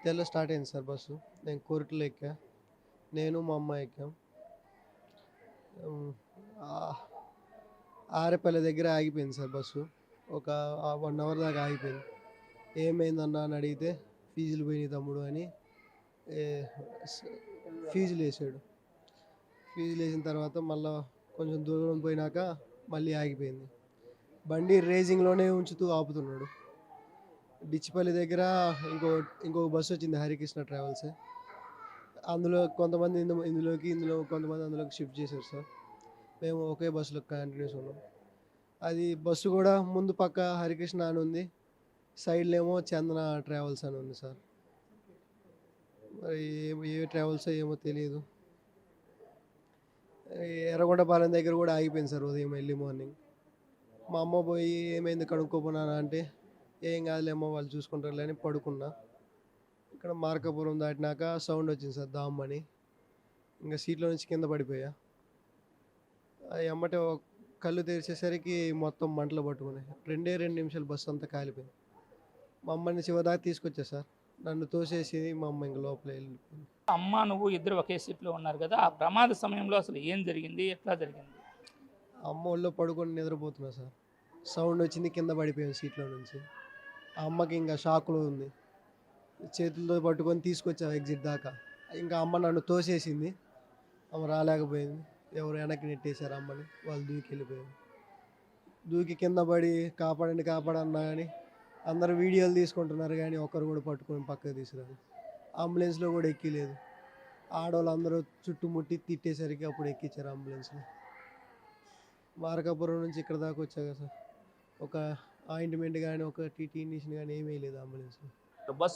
జగిత్యాలలో స్టార్ట్ అయింది sir bus. నేను కోరికలో ఎక్కా. నేను మా అమ్మ ఎక్కాం. హ్మ్. ఆహ్, ఆరేపల్లి దగ్గర ఆగిపోయింది సార్ బస్సు. ఒక 1 అవర్ దాకా ఆగిపోయింది. ఏమైందన్నా అని అడిగితే ఫీజులు పోయినాయి తమ్ముడు అని ఏ స్ ఫీజులేసాడు. ఫీజులేసిన తర్వాత మళ్ళా కొంచెం దూరం పోయినాక మళ్ళీ ఆగిపోయింది. బండి రేసింగ్‌లోనే ఉంచుతూ ఆపుతున్నాడు. డిచ్చిపల్లి దగ్గర ఇంకో బస్సు వచ్చింది, హరికృష్ణ ట్రావెల్స్. అందులో కొంతమంది ఇందులో కొంతమంది అందులోకి షిఫ్ట్ చేశారు సార్. మేము ఒకే బస్సులో కంటిన్యూస్ ఉన్నాం. అది బస్సు కూడా ముందు పక్క హరికృష్ణ అని ఉంది, సైడ్లో ఏమో చందన ట్రావెల్స్ అని ఉంది సార్. మరి ఏ ట్రావెల్సో ఏమో తెలియదు. ఎర్రగొండపాలెం దగ్గర కూడా ఆగిపోయింది సార్ ఉదయం ఎర్లీ మార్నింగ్. మా అమ్మ పోయి ఏమైంది కనుక్కోపోనానా అంటే ఏం కాదులేమ్మా వాళ్ళు చూసుకుంటారులే అని పడుకున్నా. ఇక్కడ మార్కాపురం దాటినాక సౌండ్ వచ్చింది సార్, దామ్మని. ఇంకా సీట్లో నుంచి కింద పడిపోయా. ఎమ్మటే కళ్ళు తెరిచేసరికి మొత్తం మంటలు పట్టుకున్నాయి. 2 నిమిషాలు బస్సు అంతా కాలిపోయింది. మా అమ్మని చివరిదాకా తీసుకొచ్చా సార్. నన్ను తోసేసి మా అమ్మ ఇంక లోపల వెళ్ళిపోయింది. అమ్మ నువ్వు ఇద్దరు ఒకే షిప్లో ఉన్నారు కదా, ఆ ప్రమాద సమయంలో అసలు ఏం జరిగింది, ఎట్లా జరిగింది? అమ్మ ఒళ్ళో పడుకొని నిద్రపోతున్నా సార్. సౌండ్ వచ్చింది, కింద పడిపోయాను సీట్లో నుంచి. ఆ అమ్మకి ఇంకా షాక్లో ఉంది. చేతులతో పట్టుకొని తీసుకొచ్చా ఎగ్జిట్ దాకా. ఇంకా అమ్మ నన్ను తోసేసింది. ఆమె రాలేకపోయింది. ఎవరు వెనక్కి నెట్టేశారు అమ్మని. వాళ్ళు దూకి వెళ్ళిపోయారు. దూకి కింద పడి కాపాడండి కాపాడన్నా కానీ అందరూ వీడియోలు తీసుకుంటున్నారు కానీ ఒక్కరు కూడా పట్టుకొని పక్కకు తీసుకురారు. అంబులెన్స్లో కూడా ఎక్కిలేదు. ఆడవాళ్ళు అందరూ చుట్టుముట్టి తిట్టేసరికి అప్పుడు ఎక్కించారు అంబులెన్స్లో. మార్కాపురం నుంచి ఇక్కడ దాకా వచ్చాక సార్ ఒక ఆయింట్మెంట్ కానీ ఒక టీటీ ఇండిషన్ కానీ ఏమీ లేదు అంబులెన్స్లో. బస్సు